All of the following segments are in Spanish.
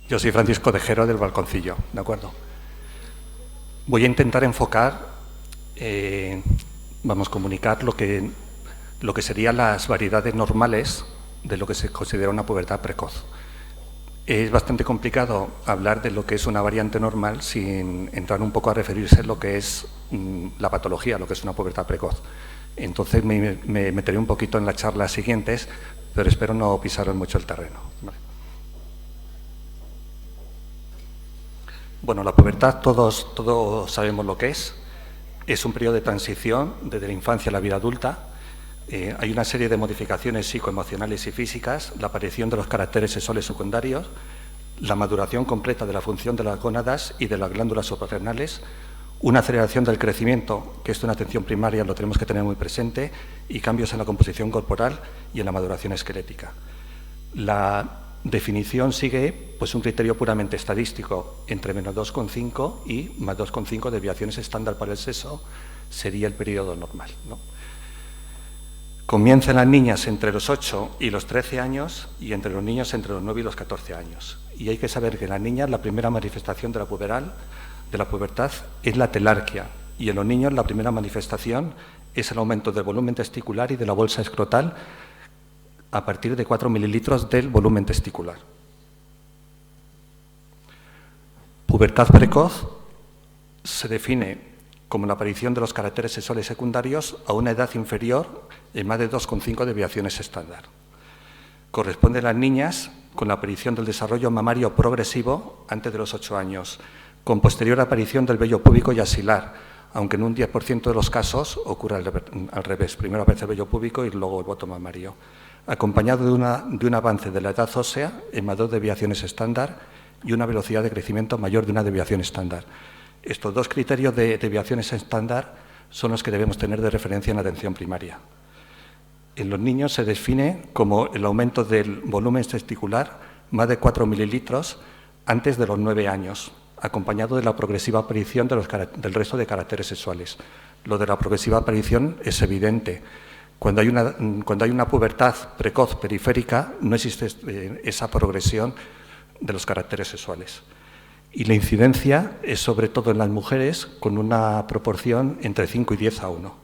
Yo soy Francisco Tejero del Balconcillo, ¿de acuerdo? Voy a intentar enfocar, comunicar lo que serían las variedades normales de lo que se considera una pubertad precoz. Es bastante complicado hablar de lo que es una variante normal sin entrar un poco a referirse a lo que es la patología, lo que es una pubertad precoz. Entonces me meteré un poquito en las charlas siguientes, pero espero no pisaros mucho el terreno. ¿Vale? Bueno, la pubertad todos sabemos lo que es. Es un periodo de transición desde la infancia a la vida adulta. Hay una serie de modificaciones psicoemocionales y físicas, la aparición de los caracteres sexuales secundarios, la maduración completa de la función de las gónadas y de las glándulas suprarrenales, una aceleración del crecimiento, que esto en atención primaria lo tenemos que tener muy presente, y cambios en la composición corporal y en la maduración esquelética. La definición sigue pues, un criterio puramente estadístico, entre menos 2,5 y más 2,5 desviaciones estándar para el sexo sería el periodo normal, ¿no? Comienza en las niñas entre los 8 y los 13 años y entre los niños entre los 9 y los 14 años. Y hay que saber que en las niñas la primera manifestación de la pubertad es la telarquia, y en los niños la primera manifestación es el aumento del volumen testicular y de la bolsa escrotal a partir de 4 mililitros del volumen testicular. Pubertad precoz se define como la aparición de los caracteres sexuales secundarios a una edad inferior en más de 2,5 desviaciones estándar. Corresponde a las niñas con la aparición del desarrollo mamario progresivo antes de los 8 años, con posterior aparición del vello púbico y axilar, aunque en un 10% de los casos ocurre al revés. Primero aparece el vello púbico y luego el boto mamario, acompañado de un avance de la edad ósea en más de 2 desviaciones estándar y una velocidad de crecimiento mayor de una desviación estándar. Estos dos criterios de desviaciones estándar son los que debemos tener de referencia en la atención primaria. En los niños se define como el aumento del volumen testicular más de 4 mililitros antes de los 9 años, acompañado de la progresiva aparición del resto de caracteres sexuales. Lo de la progresiva aparición es evidente. Cuando hay una pubertad precoz periférica, no existe esa progresión de los caracteres sexuales. Y la incidencia es sobre todo en las mujeres con una proporción entre 5 y 10 a 1.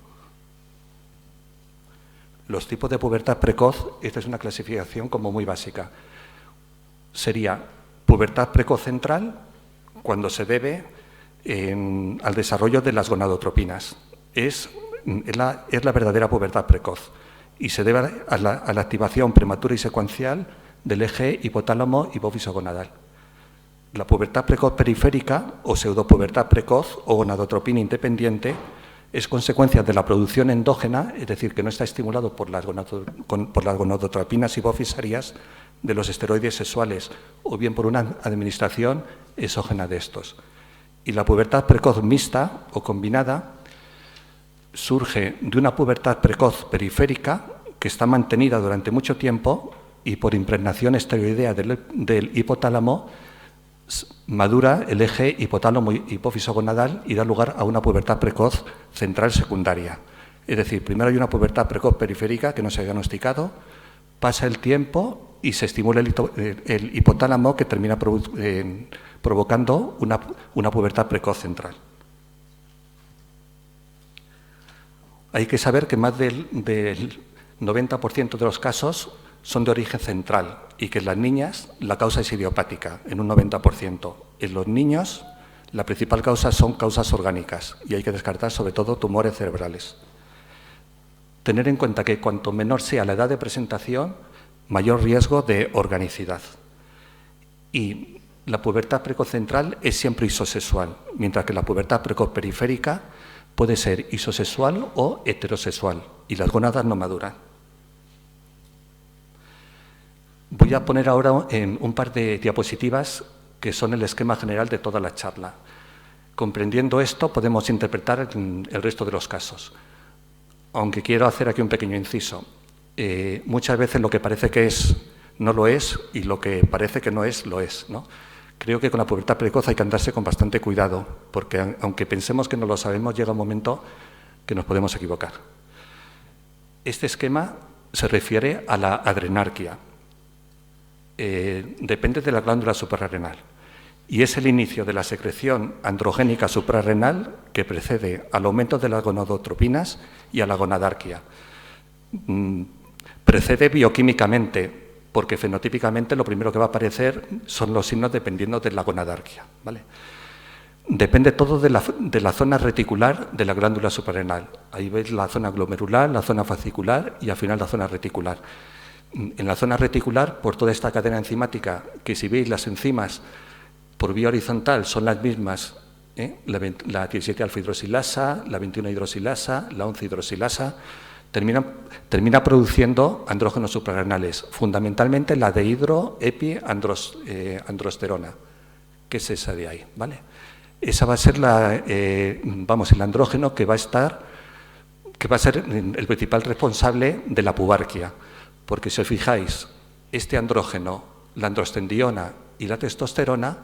Los tipos de pubertad precoz, esta es una clasificación como muy básica. Sería pubertad precoz central cuando se debe al desarrollo de las gonadotropinas. Es la verdadera pubertad precoz y se debe a la activación prematura y secuencial del eje hipotálamo-hipófiso-gonadal. La pubertad precoz periférica o pseudopubertad precoz o gonadotropina independiente es consecuencia de la producción endógena, es decir, que no está estimulado por las gonadotropinas hipofisarias de los esteroides sexuales o bien por una administración exógena de estos. Y la pubertad precoz mixta o combinada surge de una pubertad precoz periférica que está mantenida durante mucho tiempo y por impregnación esteroidea del hipotálamo madura el eje hipotálamo-hipófiso-gonadal y da lugar a una pubertad precoz central secundaria. Es decir, primero hay una pubertad precoz periférica que no se ha diagnosticado, pasa el tiempo y se estimula el hipotálamo que termina provocando una pubertad precoz central. Hay que saber que más del 90% de los casos son de origen central y que en las niñas la causa es idiopática, en un 90%. En los niños la principal causa son causas orgánicas y hay que descartar sobre todo tumores cerebrales. Tener en cuenta que cuanto menor sea la edad de presentación, mayor riesgo de organicidad. Y la pubertad precoz central es siempre isosexual, mientras que la pubertad precoz periférica puede ser isosexual o heterosexual y las gónadas no maduran. Voy a poner ahora en un par de diapositivas que son el esquema general de toda la charla. Comprendiendo esto, podemos interpretar el resto de los casos. Aunque quiero hacer aquí un pequeño inciso. Muchas veces lo que parece que es, no lo es, y lo que parece que no es, lo es, ¿no? Creo que con la pubertad precoz hay que andarse con bastante cuidado, porque aunque pensemos que no lo sabemos, llega un momento que nos podemos equivocar. Este esquema se refiere a la adrenarquia. depende de la glándula suprarrenal y es el inicio de la secreción androgénica suprarrenal que precede al aumento de las gonadotropinas y a la gonadarquia. Precede bioquímicamente, porque fenotípicamente lo primero que va a aparecer son los signos dependiendo de la gonadarquia, ¿vale? Depende todo de la zona reticular de la glándula suprarrenal. Ahí veis la zona glomerular, la zona fascicular y al final la zona reticular. En la zona reticular, por toda esta cadena enzimática, que si veis las enzimas por vía horizontal son las mismas, la 17-alfa-hidroxilasa, la 21-hidroxilasa, la 11-hidroxilasa, termina produciendo andrógenos suprarrenales, fundamentalmente la dehidroepiandrosterona, que es esa de ahí, ¿vale? Esa va a ser el andrógeno que va a ser el principal responsable de la pubarquia, porque si os fijáis, este andrógeno, la androstendiona y la testosterona,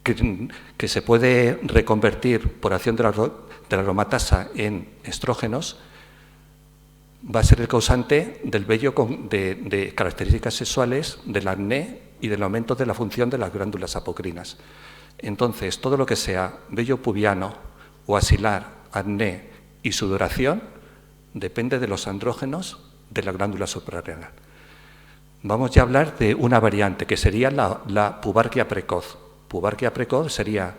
que se puede reconvertir por acción de la aromatasa en estrógenos, va a ser el causante del vello de características sexuales, del acné y del aumento de la función de las glándulas apocrinas. Entonces, todo lo que sea vello pubiano o axilar, acné y sudoración depende de los andrógenos de la glándula suprarrenal. Vamos ya a hablar de una variante que sería la pubarquia precoz. Pubarquia precoz sería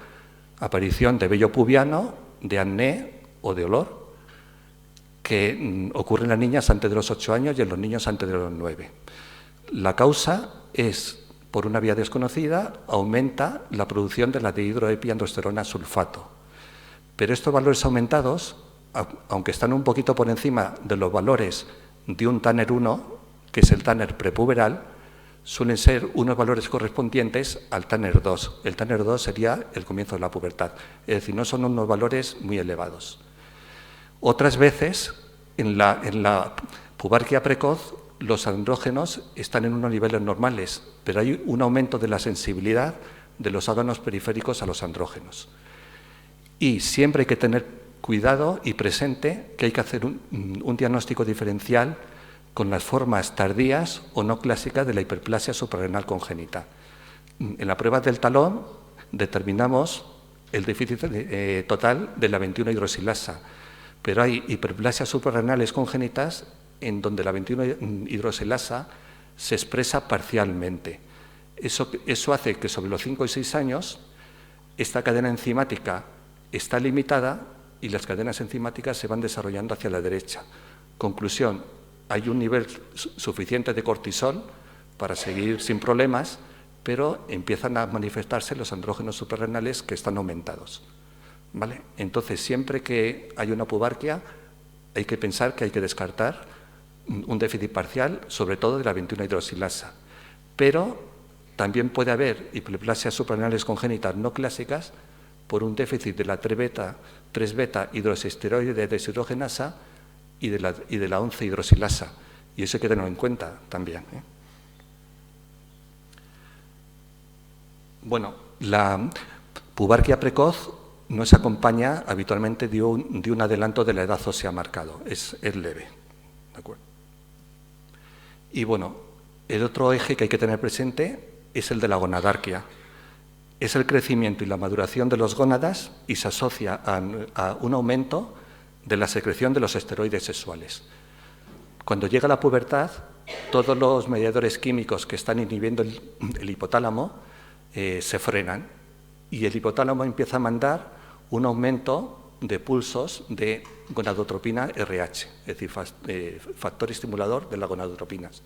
aparición de vello pubiano, de acné o de olor, que ocurre en las niñas antes de los 8 años y en los niños antes de los 9. La causa es, por una vía desconocida, aumenta la producción de la dehidroepiandrosterona sulfato. Pero estos valores aumentados, aunque están un poquito por encima de los valores de un Tanner 1, que es el Tanner prepuberal, suelen ser unos valores correspondientes al Tanner 2. El Tanner 2 sería el comienzo de la pubertad, es decir, no son unos valores muy elevados. Otras veces, en la pubarquia precoz, los andrógenos están en unos niveles normales, pero hay un aumento de la sensibilidad de los órganos periféricos a los andrógenos. Y siempre hay que tener cuidado y presente que hay que hacer un diagnóstico diferencial con las formas tardías o no clásicas de la hiperplasia suprarrenal congénita. En la prueba del talón determinamos el déficit total de la 21-hidroxilasa, pero hay hiperplasias suprarrenales congénitas en donde la 21-hidroxilasa se expresa parcialmente. Eso hace que sobre los 5 y 6 años esta cadena enzimática está limitada y las cadenas enzimáticas se van desarrollando hacia la derecha. Conclusión, hay un nivel suficiente de cortisol para seguir sin problemas, pero empiezan a manifestarse los andrógenos suprarrenales que están aumentados, ¿vale? Entonces, siempre que hay una pubarquia, hay que pensar que hay que descartar un déficit parcial, sobre todo de la 21-hidroxilasa. Pero también puede haber hiperplasias suprarrenales congénitas no clásicas por un déficit de la 3-beta hidroxiesteroide deshidrogenasa y de la 11-hidroxilasa. Y eso hay que tenerlo en cuenta también, ¿eh? Bueno, la pubarquia precoz no se acompaña habitualmente de un adelanto de la edad ósea marcado, es leve, ¿de acuerdo? Y bueno, el otro eje que hay que tener presente es el de la gonadarquia. Es el crecimiento y la maduración de los gónadas y se asocia a un aumento de la secreción de los esteroides sexuales. Cuando llega la pubertad, todos los mediadores químicos que están inhibiendo el hipotálamo se frenan y el hipotálamo empieza a mandar un aumento de pulsos de gonadotropina RH, es decir, factor estimulador de las gonadotropinas,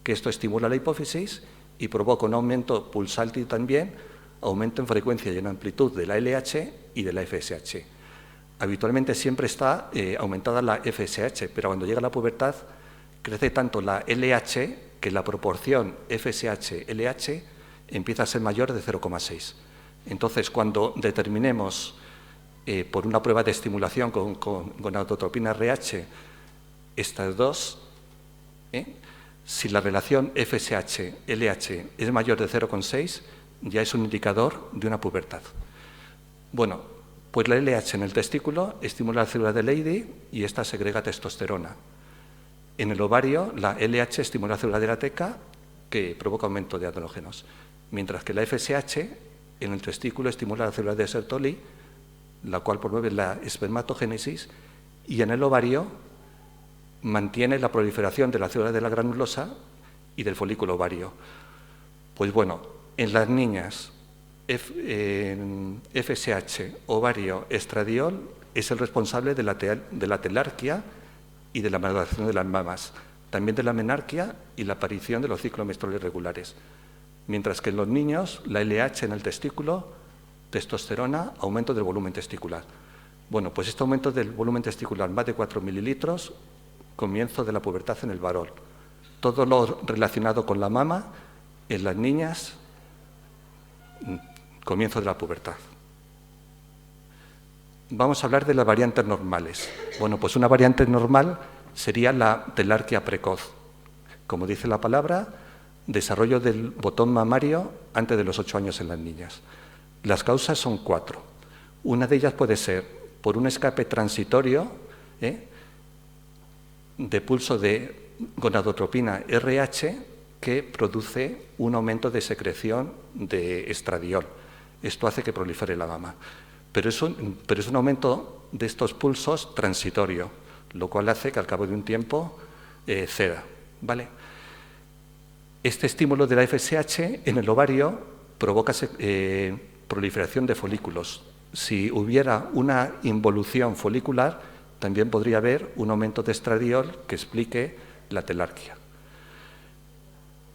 que esto estimula la hipófisis y provoca un aumento pulsátil también, aumento en frecuencia y en amplitud de la LH y de la FSH. Habitualmente siempre está aumentada la FSH, pero cuando llega la pubertad crece tanto la LH que la proporción FSH-LH empieza a ser mayor de 0,6. Entonces, cuando determinemos por una prueba de estimulación con gonadotropina RH estas dos, si la relación FSH-LH es mayor de 0,6, ya es un indicador de una pubertad. Bueno, pues la LH en el testículo estimula la célula de Leydig y esta segrega testosterona. En el ovario, la LH estimula la célula de la teca que provoca aumento de andrógenos, mientras que la FSH en el testículo estimula la célula de Sertoli, la cual promueve la espermatogénesis, y en el ovario mantiene la proliferación de la célula de la granulosa y del folículo ovario. Pues bueno, en las niñas, FSH, ovario, estradiol es el responsable de la telarquia y de la maduración de las mamas, también de la menarquia y la aparición de los ciclos menstruales regulares. Mientras que en los niños, la LH en el testículo, testosterona, aumento del volumen testicular. Bueno, pues este aumento del volumen testicular, más de 4 mililitros, comienzo de la pubertad en el varón. Todo lo relacionado con la mama, en las niñas, comienzo de la pubertad. Vamos a hablar de las variantes normales. Bueno, pues una variante normal sería la telarquia precoz. Como dice la palabra, desarrollo del botón mamario antes de los 8 años en las niñas. Las causas son 4. Una de ellas puede ser por un escape transitorio de pulso de gonadotropina RH que produce un aumento de secreción de estradiol. Esto hace que prolifere la mama. Pero es un aumento de estos pulsos transitorio, lo cual hace que al cabo de un tiempo ceda, ¿vale? Este estímulo de la FSH en el ovario provoca proliferación de folículos. Si hubiera una involución folicular, también podría haber un aumento de estradiol que explique la telarquia.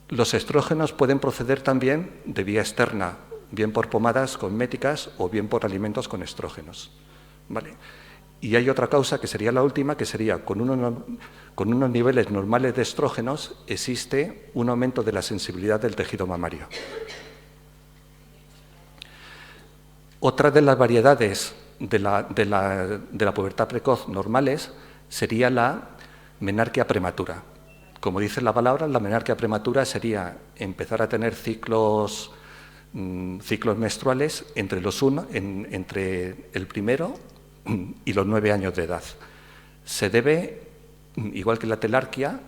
Los estrógenos pueden proceder también de vía externa, bien por pomadas cosméticas o bien por alimentos con estrógenos, ¿vale? Y hay otra causa, que sería la última, que sería con unos niveles normales de estrógenos existe un aumento de la sensibilidad del tejido mamario. Otra de las variedades de la pubertad precoz normales sería la menarquia prematura. Como dice la palabra, la menarquia prematura sería empezar a tener ciclos menstruales entre el primero y los 9 años de edad. Se debe, igual que la telarquia,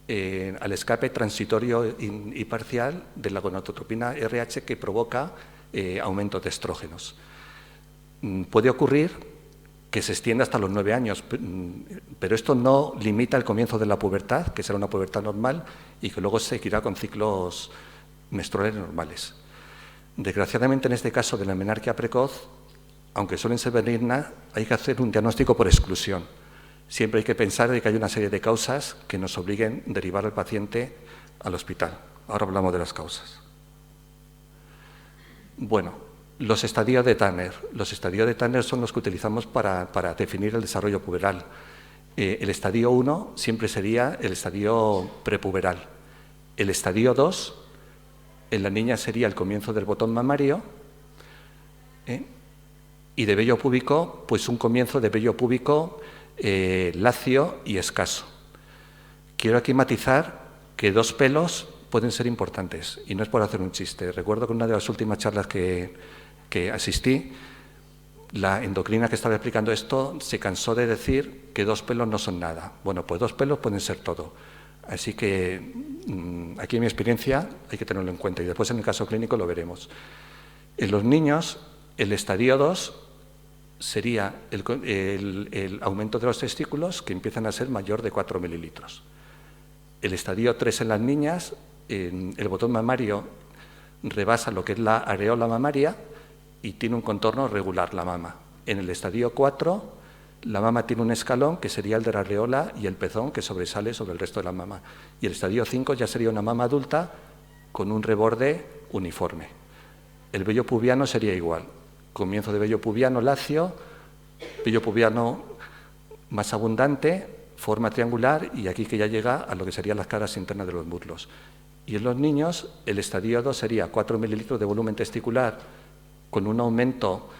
al escape transitorio y parcial de la gonadotropina RH que provoca aumento de estrógenos. Puede ocurrir que se extienda hasta los 9 años, pero esto no limita el comienzo de la pubertad, que será una pubertad normal, y que luego seguirá con ciclos menstruales normales. Desgraciadamente, en este caso de la menarquia precoz, aunque suelen ser benignas, hay que hacer un diagnóstico por exclusión. Siempre hay que pensar de que hay una serie de causas que nos obliguen a derivar al paciente al hospital. Ahora hablamos de las causas. Bueno, los estadios de Tanner. Los estadios de Tanner son los que utilizamos para definir el desarrollo puberal. El estadio 1 siempre sería el estadio prepuberal. El estadio 2, en la niña sería el comienzo del botón mamario, y de vello púbico, pues un comienzo de vello púbico lacio y escaso. Quiero aquí matizar que 2 pelos pueden ser importantes, y no es por hacer un chiste. Recuerdo que en una de las últimas charlas que asistí, la endocrina que estaba explicando esto se cansó de decir que 2 pelos no son nada. Bueno, pues 2 pelos pueden ser todo. Así que aquí en mi experiencia hay que tenerlo en cuenta, y después en el caso clínico lo veremos. En los niños, el estadio 2 sería el aumento de los testículos, que empiezan a ser mayor de 4 mililitros. El estadio 3 en las niñas, el botón mamario rebasa lo que es la areola mamaria y tiene un contorno regular la mama. En el estadio 4, la mama tiene un escalón, que sería el de la areola, y el pezón, que sobresale sobre el resto de la mama. Y el estadio 5 ya sería una mama adulta con un reborde uniforme. El vello pubiano sería igual. Comienzo de vello pubiano lacio, vello pubiano más abundante, forma triangular, y aquí que ya llega a lo que serían las caras internas de los muslos. Y en los niños, el estadio 2 sería 4 mililitros de volumen testicular con un aumento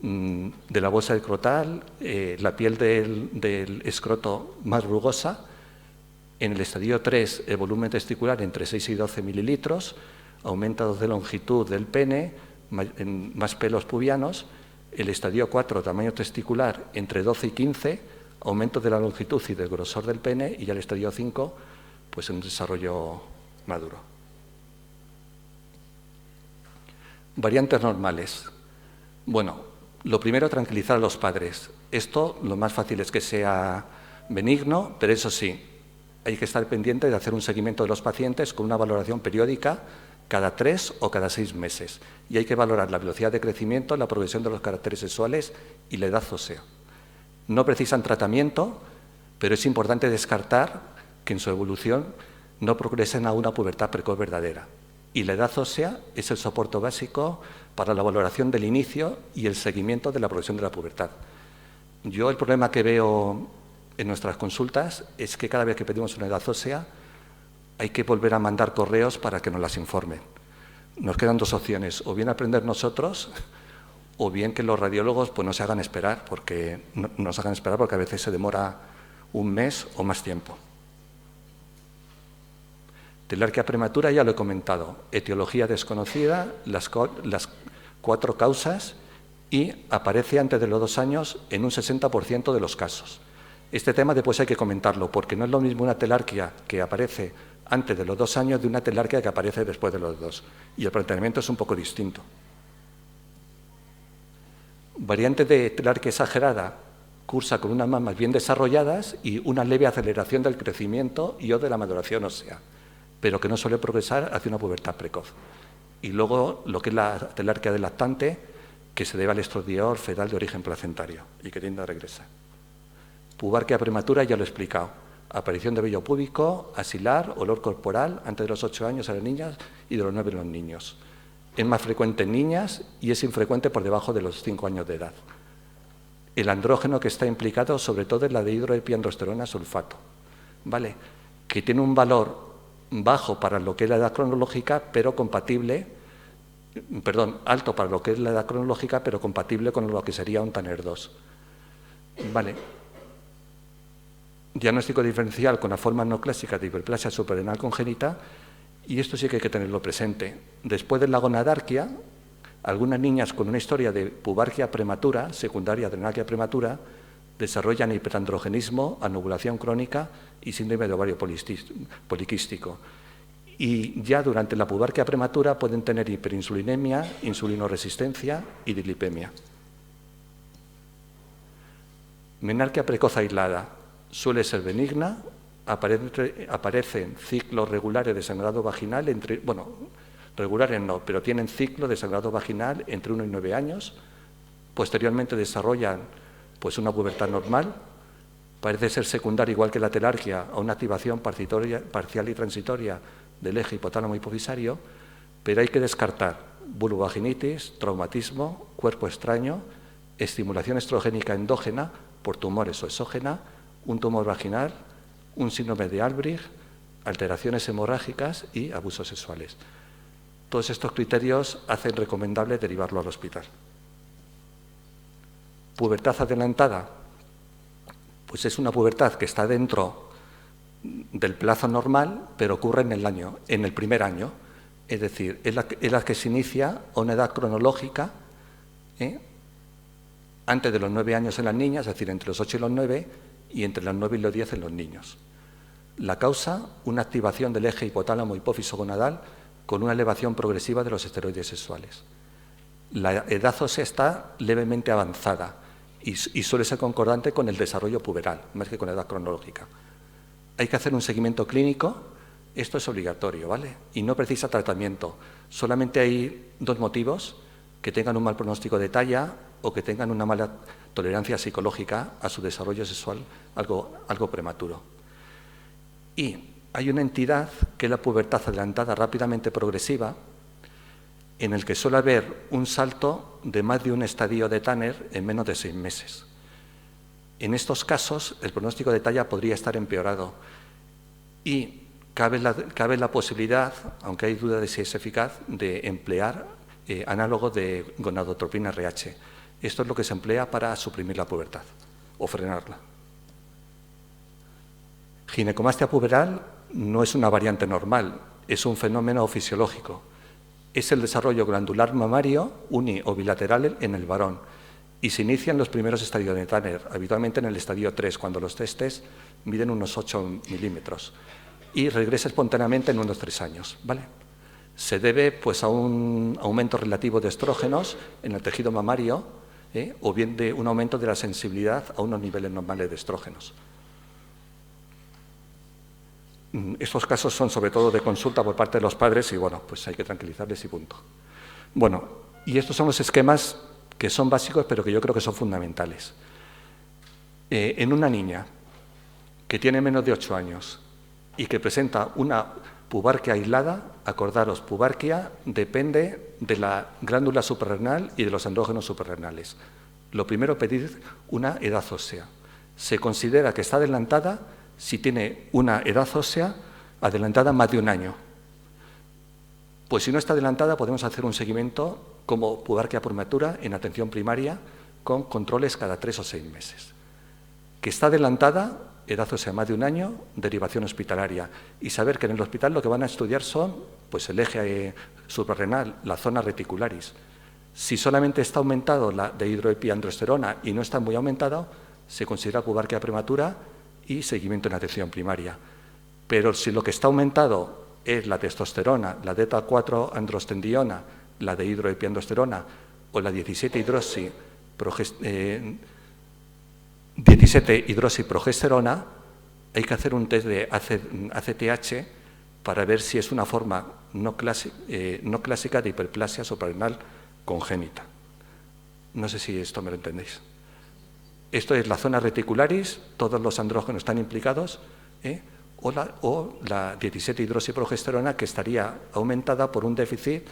de la bolsa escrotal, la piel del escroto más rugosa. En el estadio 3, el volumen testicular entre 6 y 12 mililitros, aumentados de longitud del pene, más pelos pubianos. El estadio 4, tamaño testicular entre 12 y 15, aumento de la longitud y del grosor del pene. Y ya el estadio 5, pues un desarrollo maduro. Variantes normales. Bueno, lo primero, tranquilizar a los padres. Esto lo más fácil es que sea benigno, pero eso sí, hay que estar pendiente de hacer un seguimiento de los pacientes con una valoración periódica cada 3 o cada 6 meses. Y hay que valorar la velocidad de crecimiento, la progresión de los caracteres sexuales y la edad ósea. No precisan tratamiento, pero es importante descartar que en su evolución no progresen a una pubertad precoz verdadera. Y la edad ósea es el soporte básico para la valoración del inicio y el seguimiento de la progresión de la pubertad. Yo el problema que veo en nuestras consultas es que cada vez que pedimos una edad ósea hay que volver a mandar correos para que nos las informen. Nos quedan 2 opciones, o bien aprender nosotros o bien que los radiólogos pues, nos hagan esperar, porque a veces se demora un mes o más tiempo. Telarquía prematura ya lo he comentado, etiología desconocida, las 4 causas y aparece antes de los 2 años en un 60% de los casos. Este tema después hay que comentarlo, porque no es lo mismo una telarquía que aparece antes de los 2 años de una telarquía que aparece después de los 2. Y el planteamiento es un poco distinto. Variante de telarquía exagerada cursa con unas mamas bien desarrolladas y una leve aceleración del crecimiento y o de la maduración ósea, pero que no suele progresar hacia una pubertad precoz. Y luego lo que es la telarquía del lactante, que se debe al estradiol fetal de origen placentario y que tiende a regresar. Pubarquia prematura ya lo he explicado. Aparición de vello púbico, axilar, olor corporal antes de los 8 años a las niñas y de los 9 en los niños. Es más frecuente en niñas y es infrecuente por debajo de los 5 años de edad. El andrógeno que está implicado sobre todo es la de hidroepiandrosterona sulfato, ¿vale? Que tiene un valor bajo para lo que es la edad cronológica, pero compatible, alto para lo que es la edad cronológica, pero compatible con lo que sería un TANER2. Vale. Diagnóstico diferencial con la forma no clásica de hiperplasia suprarrenal congénita, y esto sí que hay que tenerlo presente. Después de la gonadarquia, algunas niñas con una historia de pubarquia prematura, secundaria adrenalquia prematura, desarrollan hiperandrogenismo, anovulación crónica y síndrome de ovario poliquístico. Y ya durante la pubarquia prematura pueden tener hiperinsulinemia, insulinoresistencia y dilipemia. Menarquia precoz aislada suele ser benigna, aparecen ciclos regulares de sangrado vaginal, regulares no, pero tienen ciclo de sangrado vaginal entre 1 y 9 años, posteriormente desarrollan pues una pubertad normal, parece ser secundaria, igual que la telarquia, a una activación parcial y transitoria del eje hipotálamo hipofisario, pero hay que descartar vulvovaginitis, traumatismo, cuerpo extraño, estimulación estrogénica endógena por tumores o exógena, un tumor vaginal, un síndrome de Albrecht, alteraciones hemorrágicas y abusos sexuales. Todos estos criterios hacen recomendable derivarlo al hospital. Pubertad adelantada, pues es una pubertad que está dentro del plazo normal, pero ocurre en el primer año. Es decir, es la que se inicia a una edad cronológica, antes de los 9 años en las niñas, es decir, entre los 8 y los 9, y entre los 9 y los 10 en los niños. La causa, una activación del eje hipotálamo hipófiso gonadal con una elevación progresiva de los esteroides sexuales. La edad ósea está levemente avanzada y suele ser concordante con el desarrollo puberal, más que con la edad cronológica. Hay que hacer un seguimiento clínico, esto es obligatorio, ¿vale? Y no precisa tratamiento. Solamente hay 2 motivos: que tengan un mal pronóstico de talla o que tengan una mala tolerancia psicológica a su desarrollo sexual algo prematuro. Y hay una entidad que es la pubertad adelantada rápidamente progresiva, en el que suele haber un salto de más de un estadio de Tanner en menos de 6 meses. En estos casos, el pronóstico de talla podría estar empeorado y cabe la posibilidad, aunque hay duda de si es eficaz, de emplear análogo de gonadotropina RH. Esto es lo que se emplea para suprimir la pubertad o frenarla. Ginecomastia puberal no es una variante normal, es un fenómeno fisiológico. Es el desarrollo glandular mamario uni o bilateral en el varón y se inicia en los primeros estadios de Tanner, habitualmente en el estadio 3, cuando los testes miden unos 8 milímetros, y regresa espontáneamente en unos 3 años, ¿vale? Se debe pues, a un aumento relativo de estrógenos en el tejido mamario, o bien de un aumento de la sensibilidad a unos niveles normales de estrógenos. Estos casos son sobre todo de consulta por parte de los padres y, bueno, pues hay que tranquilizarles y punto. Bueno, y estos son los esquemas que son básicos, pero que yo creo que son fundamentales. En una niña que tiene menos de 8 años y que presenta una pubarquia aislada, acordaros, pubarquia depende de la glándula suprarrenal y de los andrógenos suprarrenales. Lo primero, pedir una edad ósea. Se considera que está adelantada si tiene una edad ósea adelantada más de 1 año. Pues si no está adelantada, podemos hacer un seguimiento como pubarquia prematura en atención primaria con controles cada 3 o 6 meses. Que está adelantada, edad ósea más de 1 año, derivación hospitalaria. Y saber que en el hospital lo que van a estudiar son pues, el eje suprarrenal, la zona reticularis. Si solamente está aumentado la dehidroepiandrosterona y no está muy aumentado, se considera pubarquia prematura y seguimiento en atención primaria. Pero si lo que está aumentado es la testosterona, la beta-4-androstendiona, la dehidroepiandrosterona o la 17-hidroxiprogesterona, hay que hacer un test de ACTH para ver si es una forma no clásica de hiperplasia suprarrenal congénita. No sé si esto me lo entendéis. Esto es la zona reticularis, todos los andrógenos están implicados, o la 17-hidroxiprogesterona, que estaría aumentada por un déficit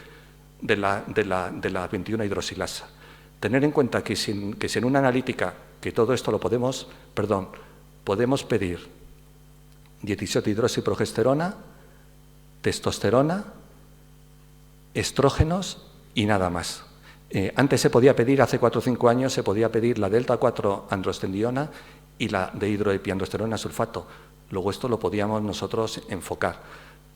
de la 21-hidroxilasa. Tener en cuenta que si en una analítica, que todo esto lo podemos pedir 17-hidroxiprogesterona, testosterona, estrógenos y nada más. Antes se podía pedir, hace 4 o 5 años, se podía pedir la delta-4-androstendiona y la dehidroepiandrosterona sulfato. Luego esto lo podíamos nosotros enfocar.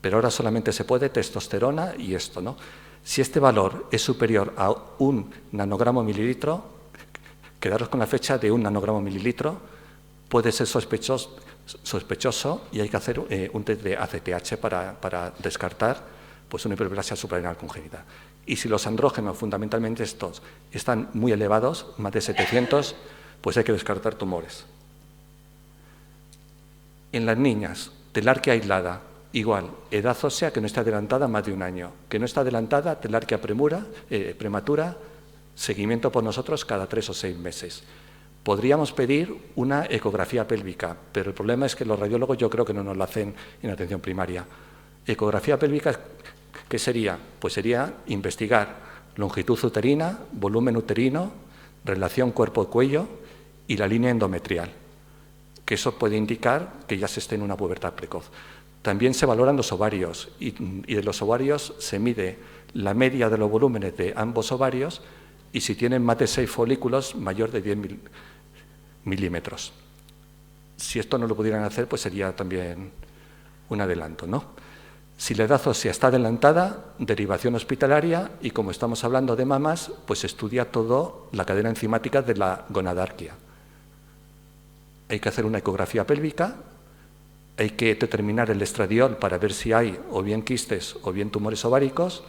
Pero ahora solamente se puede testosterona y esto, ¿no? Si este valor es superior a 1 nanogramo mililitro, quedaros con la fecha de 1 nanogramo mililitro, puede ser sospechoso y hay que hacer un test de ACTH para descartar pues, una hiperplasia suprarrenal congénita. Y si los andrógenos, fundamentalmente estos, están muy elevados, más de 700, pues hay que descartar tumores. En las niñas, telarquia aislada, igual, edad ósea que no está adelantada más de 1 año. Que no está adelantada, telarquia prematura, seguimiento por nosotros cada 3 o 6 meses. Podríamos pedir una ecografía pélvica, pero el problema es que los radiólogos yo creo que no nos la hacen en atención primaria. Ecografía pélvica, ¿qué sería? Pues sería investigar longitud uterina, volumen uterino, relación cuerpo-cuello y la línea endometrial, que eso puede indicar que ya se esté en una pubertad precoz. También se valoran los ovarios y de los ovarios se mide la media de los volúmenes de ambos ovarios y si tienen más de 6 folículos, mayor de 10 milímetros. Si esto no lo pudieran hacer, pues sería también un adelanto, ¿no? Si la edad ósea está adelantada, derivación hospitalaria y como estamos hablando de mamas, pues estudia toda la cadena enzimática de la gonadarquia. Hay que hacer una ecografía pélvica, hay que determinar el estradiol para ver si hay o bien quistes o bien tumores ováricos,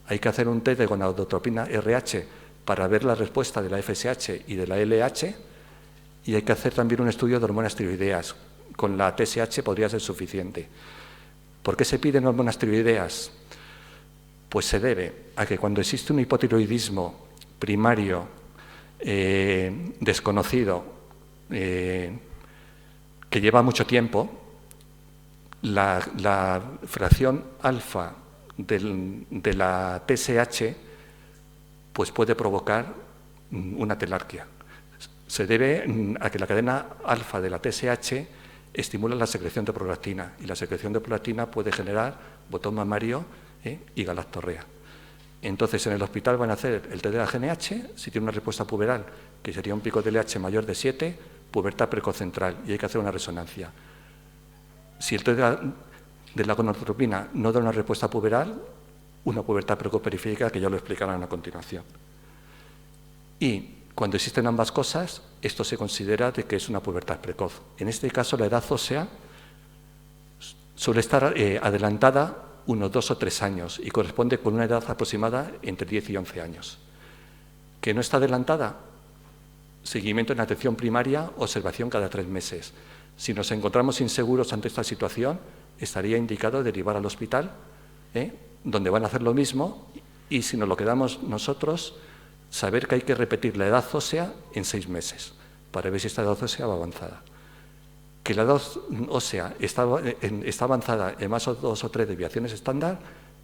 hay que hacer un test de gonadotropina RH para ver la respuesta de la FSH y de la LH y hay que hacer también un estudio de hormonas tiroideas. Con la TSH podría ser suficiente. ¿Por qué se piden hormonas tiroideas? Pues se debe a que cuando existe un hipotiroidismo primario desconocido que lleva mucho tiempo, la fracción alfa de la TSH pues puede provocar una telarquia. Se debe a que la cadena alfa de la TSH estimula la secreción de prolactina y la secreción de prolactina puede generar botón mamario y galactorrea. Entonces, en el hospital van a hacer el test de la GNH, si tiene una respuesta puberal, que sería un pico de LH mayor de 7, pubertad precoz central y hay que hacer una resonancia. Si el test de la gonadotropina no da una respuesta puberal, una pubertad precoz periférica, que ya lo explicarán a continuación. Y cuando existen ambas cosas, esto se considera de que es una pubertad precoz. En este caso, la edad ósea suele estar adelantada unos 2 o 3 años y corresponde con una edad aproximada entre 10 y 11 años. ¿Que no está adelantada? Seguimiento en atención primaria, observación cada 3 meses. Si nos encontramos inseguros ante esta situación, estaría indicado derivar al hospital, donde van a hacer lo mismo, y si nos lo quedamos nosotros, saber que hay que repetir la edad ósea en 6 meses, para ver si esta edad ósea va avanzada. Que la edad ósea está avanzada en más de 2 o 3 desviaciones estándar,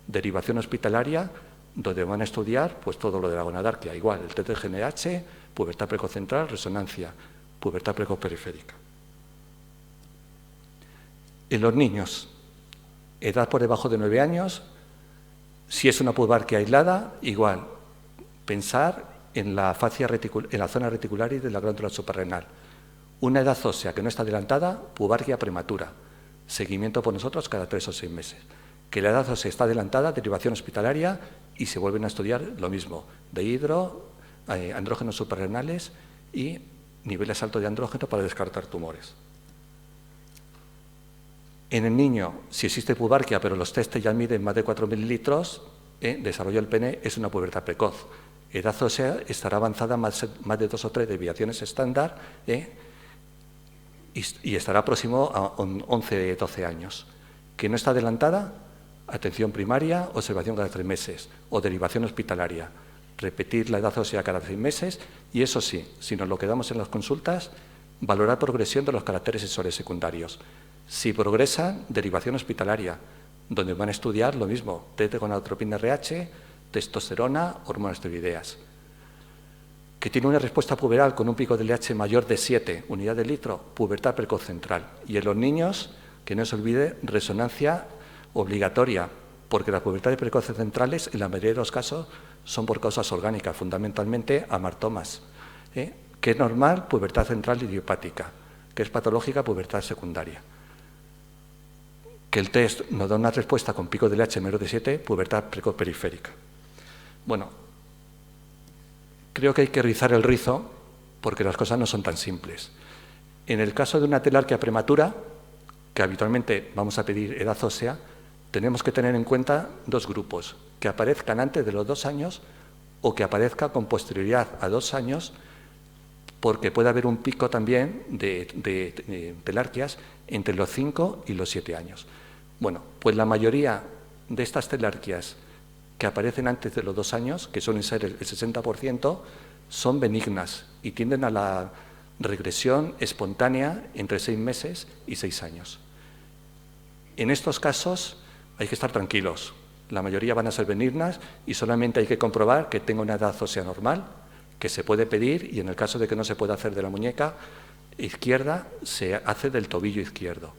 derivación hospitalaria, donde van a estudiar pues todo lo de la gonadarquia, igual, el test de GNH, pubertad precoz central, resonancia, pubertad precoz periférica. En los niños, edad por debajo de 9 años, si es una pubarquia aislada, igual, pensar en la zona reticularis de la glándula suprarrenal. Una edad ósea que no está adelantada, pubarquia prematura, seguimiento por nosotros cada 3 o 6 meses. Que la edad ósea está adelantada, derivación hospitalaria, y se vuelven a estudiar lo mismo, andrógenos suprarrenales y niveles altos de andrógeno para descartar tumores. En el niño, si existe pubarquia, pero los testes ya miden más de 4 mililitros, desarrollo del pene, es una pubertad precoz. Edad ósea estará avanzada más de 2 o 3 desviaciones estándar y estará próximo a 11 12 años. Que no está adelantada, atención primaria, observación cada 3 meses o derivación hospitalaria. Repetir la edad ósea cada 6 meses y eso sí, si nos lo quedamos en las consultas, valorar progresión de los caracteres sensores secundarios. Si progresan, derivación hospitalaria, donde van a estudiar lo mismo, test de gonadotropina RH, testosterona, hormonas tiroideas. Que tiene una respuesta puberal con un pico de LH mayor de 7 unidades de litro, pubertad precoz central. Y en los niños, que no se olvide, resonancia obligatoria, porque las pubertades precoces centrales, en la mayoría de los casos, son por causas orgánicas, fundamentalmente amartomas. Que es normal, pubertad central idiopática, que es patológica, pubertad secundaria. Que el test nos da una respuesta con pico de LH menor de 7, pubertad precoz periférica. Bueno, creo que hay que rizar el rizo porque las cosas no son tan simples. En el caso de una telarquia prematura, que habitualmente vamos a pedir edad ósea, tenemos que tener en cuenta 2 grupos, que aparezcan antes de los 2 años o que aparezca con posterioridad a 2 años, porque puede haber un pico también de telarquias entre los 5 y los 7 años. Bueno, pues la mayoría de estas telarquias que aparecen antes de los 2 años, que suelen ser el 60%, son benignas y tienden a la regresión espontánea entre 6 meses y 6 años. En estos casos hay que estar tranquilos. La mayoría van a ser benignas y solamente hay que comprobar que tenga una edad ósea normal, que se puede pedir y en el caso de que no se pueda hacer de la muñeca izquierda, se hace del tobillo izquierdo.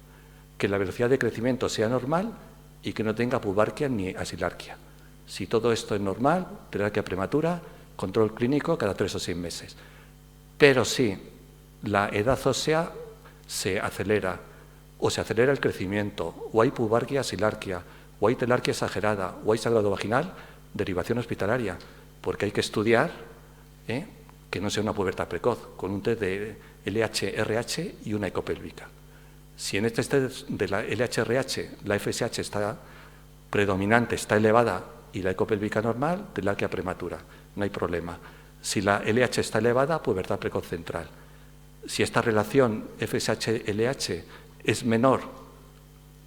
Que la velocidad de crecimiento sea normal y que no tenga pubarquia ni asilarquia. Si todo esto es normal, telarquia prematura, control clínico cada 3 o 6 meses. Pero si la edad ósea se acelera o se acelera el crecimiento, o hay pubarquia, asilarquia, o hay telarquia exagerada, o hay sangrado vaginal, derivación hospitalaria, porque hay que estudiar que no sea una pubertad precoz, con un test de LH-RH y una ecopélvica. Si en este test de la LH-RH la FSH está predominante, está elevada, y la ecopélvica normal, telarquia prematura, no hay problema. Si la LH está elevada, pubertad precoz central. Si esta relación FSH-LH es menor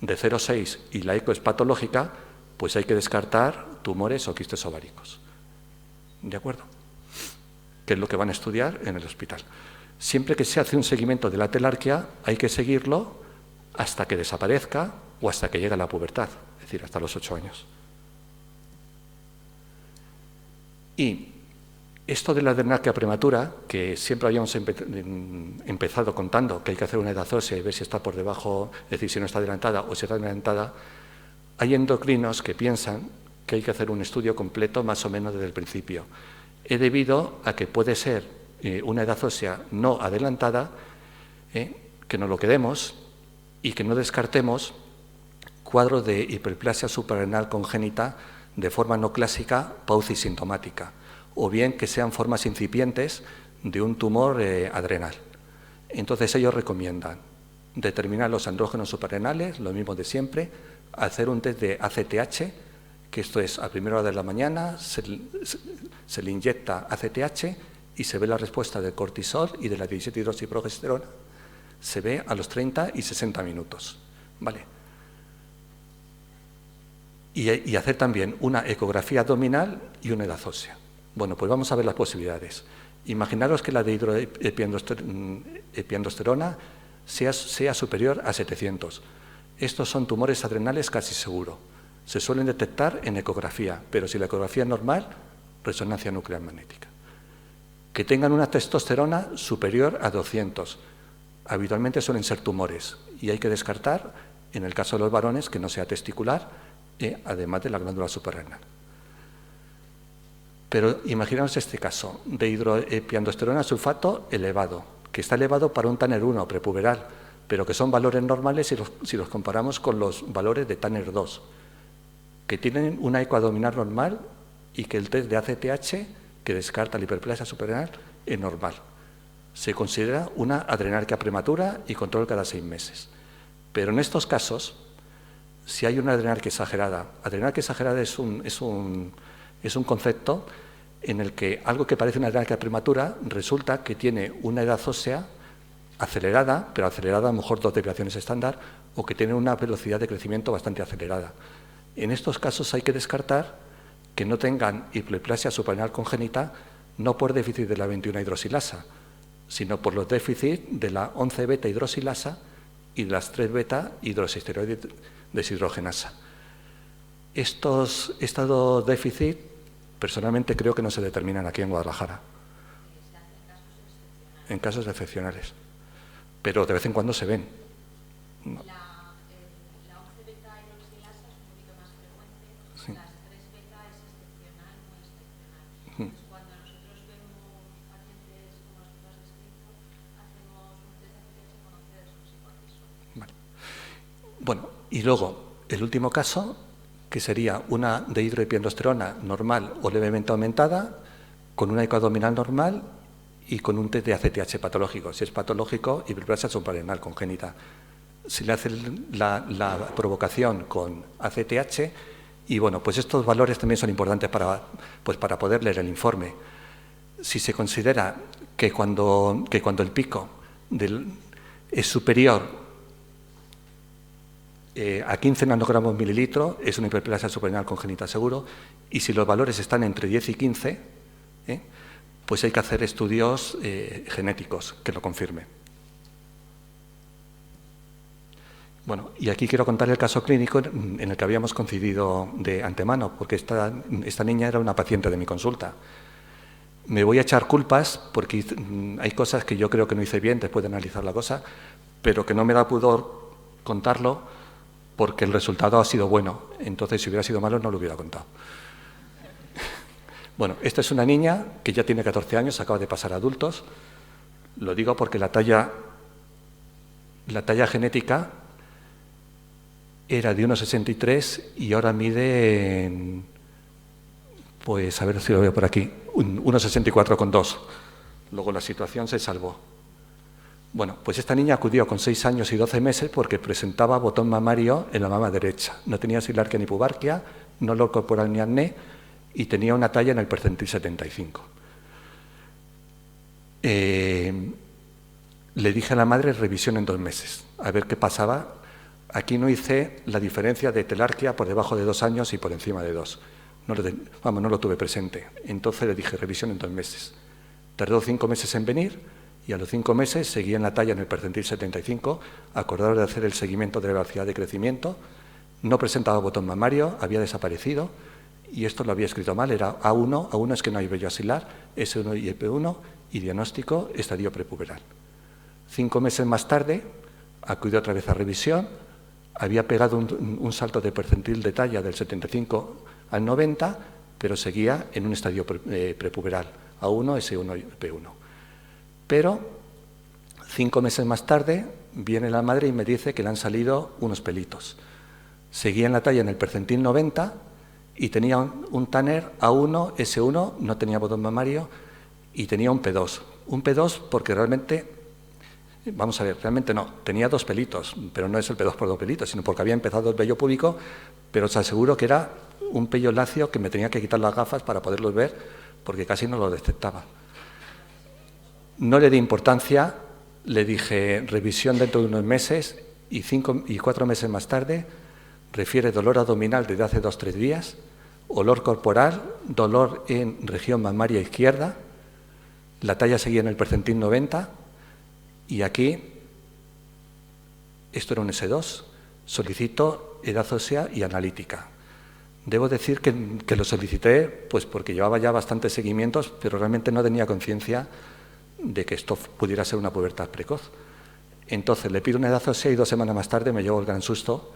de 0,6 y la eco es patológica, pues hay que descartar tumores o quistes ováricos. ¿De acuerdo? Que es lo que van a estudiar en el hospital. Siempre que se hace un seguimiento de la telarquia, hay que seguirlo hasta que desaparezca o hasta que llegue a la pubertad, es decir, hasta los 8 años. Y esto de la telarquia prematura, que siempre habíamos empezado contando que hay que hacer una edad ósea y ver si está por debajo, es decir, si no está adelantada o si está adelantada, hay endocrinos que piensan que hay que hacer un estudio completo más o menos desde el principio. Es debido a que puede ser una edad ósea no adelantada, que nos lo quedemos y que no descartemos cuadros de hiperplasia suprarrenal congénita de forma no clásica, paucis sintomática, o bien que sean formas incipientes de un tumor adrenal. Entonces ellos recomiendan determinar los andrógenos suprarrenales, lo mismo de siempre, hacer un test de ACTH, que esto es a primera hora de la mañana, se le inyecta ACTH y se ve la respuesta del cortisol y de la 17-hidroxiprogesterona, se ve a los 30 y 60 minutos. ¿Vale? Y hacer también una ecografía abdominal y una edad ósea. Bueno, pues vamos a ver las posibilidades. Imaginaros que la de hidroepiandrosterona sea superior a 700. Estos son tumores adrenales casi seguro. Se suelen detectar en ecografía, pero si la ecografía es normal, resonancia nuclear magnética. Que tengan una testosterona superior a 200. Habitualmente suelen ser tumores y hay que descartar, en el caso de los varones, que no sea testicular, además de la glándula suprarrenal. Pero imaginaos este caso de hidroepiandrosterona sulfato elevado, que está elevado para un Tanner 1 prepuberal, pero que son valores normales si los comparamos con los valores de Tanner 2, que tienen una eco abdominal normal y que el test de ACTH, que descarta la hiperplasia suprarrenal, es normal. Se considera una adrenarquia prematura y control cada 6 meses. Pero en estos casos, si hay una adrenarquia exagerada es un concepto en el que algo que parece una adrenarquia prematura resulta que tiene una edad ósea acelerada, pero acelerada a lo mejor 2 desviaciones estándar, o que tiene una velocidad de crecimiento bastante acelerada. En estos casos hay que descartar que no tengan hiperplasia suprarrenal congénita, no por déficit de la 21-hidroxilasa, sino por los déficits de la 11-beta hidroxilasa y de las 3-beta hidroxisteroide deshidrogenasa. Estos déficits, personalmente creo que no se determinan aquí en Guadalajara. En casos excepcionales. Pero de vez en cuando se ven. No. La 11-beta hidroxilasa es un poquito más frecuente, Sí. las 3-beta es excepcional, muy excepcional. Entonces, cuando nosotros vemos pacientes como los que has descrito, hacemos un test de ACTH con oxicortisol. Vale. Bueno, y luego, el último caso, que sería una de hidroepiandrosterona normal o levemente aumentada, con una eco abdominal normal y con un test de ACTH patológico. Si es patológico, hiperplasia suprarrenal congénita. Se le hace la provocación con ACTH y, bueno, pues estos valores también son importantes para poder leer el informe. Si se considera que cuando el pico es superior a 15 nanogramos mililitro, es una hiperplasia suprarrenal congénita seguro, y si los valores están entre 10 y 15, pues hay que hacer estudios genéticos que lo confirmen. Bueno, y aquí quiero contar el caso clínico en el que habíamos coincidido de antemano, porque esta niña era una paciente de mi consulta. Me voy a echar culpas porque hay cosas que yo creo que no hice bien después de analizar la cosa, pero que no me da pudor contarlo porque el resultado ha sido bueno. Entonces, si hubiera sido malo, no lo hubiera contado. Bueno, esta es una niña que ya tiene 14 años, acaba de pasar a adultos. Lo digo porque la talla genética era de 1,63 y ahora mide, pues a ver si lo veo por aquí, 1,64,2. Luego la situación se salvó. Bueno, pues esta niña acudió con 6 años y 12 meses porque presentaba botón mamario en la mama derecha. No tenía silarquia ni pubarquia, no dolor corporal ni acné y tenía una talla en el percentil 75. Le dije a la madre revisión en 2 meses, a ver qué pasaba. Aquí no hice la diferencia de telarquia por debajo de 2 años y por encima de 2. No lo tuve presente. Entonces le dije revisión en 2 meses. Tardó 5 meses en venir. Y a los 5 meses seguía en la talla en el percentil 75, acordaron de hacer el seguimiento de la velocidad de crecimiento, no presentaba botón mamario, había desaparecido, y esto lo había escrito mal, era A1 es que no hay vello axilar, S1 y EP1, y diagnóstico estadio prepuberal. 5 meses más tarde, acudió otra vez a revisión, había pegado un salto de percentil de talla del 75 al 90, pero seguía en un estadio prepuberal, A1, S1 y EP1. Pero 5 meses más tarde viene la madre y me dice que le han salido unos pelitos. Seguía en la talla en el percentil 90 y tenía un Tanner A1, S1, no tenía botón mamario y tenía un P2. Un P2 porque realmente Vamos a ver, realmente no. Tenía 2 pelitos, pero no es el P2 por 2 pelitos, sino porque había empezado el vello púbico, pero os aseguro que era un pello lacio que me tenía que quitar las gafas para poderlos ver, porque casi no lo detectaba. No le di importancia, le dije revisión dentro de unos meses y 4 meses más tarde refiere dolor abdominal desde hace 2 o 3 días, olor corporal, dolor en región mamaria izquierda, la talla seguía en el percentil 90 y aquí, esto era un S2, solicito edad ósea y analítica. Debo decir que lo solicité pues porque llevaba ya bastantes seguimientos, pero realmente no tenía conciencia de que esto pudiera ser una pubertad precoz. Entonces le pido una edad ósea y 2 semanas más tarde me llevo el gran susto.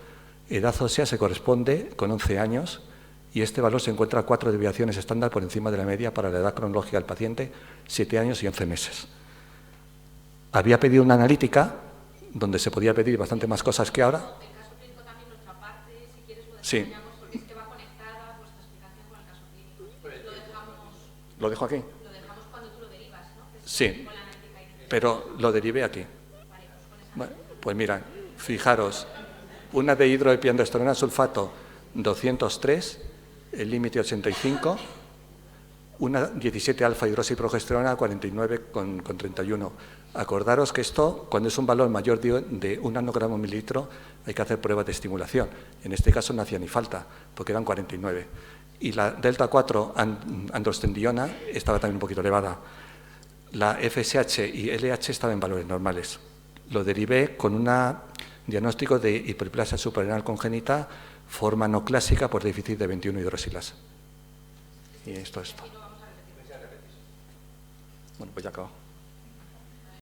Edad ósea se corresponde con 11 años y este valor se encuentra a 4 desviaciones estándar por encima de la media para la edad cronológica del paciente, 7 años y 11 meses. Había pedido una analítica donde se podía pedir bastante más cosas que ahora. El caso clínico también, nuestra parte, si quieres lo Sí. desarrollamos, porque es que va conectada vuestra explicación con el caso clínico. Lo dejamos, ¿Lo dejo aquí? lo dejamos cuando tú lo derivas, ¿no? Que es Sí, con la analítica inicial. pero lo derivé aquí. Vale, pues con esa. Bueno, pues mira, fijaros, una de hidroepiandrosterona sulfato 203, el límite 85, una 17 alfa hidroxiprogesterona 49,31. Acordaros que esto, cuando es un valor mayor de 1 nanogramo mililitro, hay que hacer pruebas de estimulación. En este caso no hacía ni falta, porque eran 49. Y la delta 4 androstendiona estaba también un poquito elevada. La FSH y LH estaban en valores normales. Lo derivé con un diagnóstico de hiperplasia suprarrenal congénita, forma no clásica por déficit de 21 hidroxilasa. Y esto. Bueno, pues ya acabo.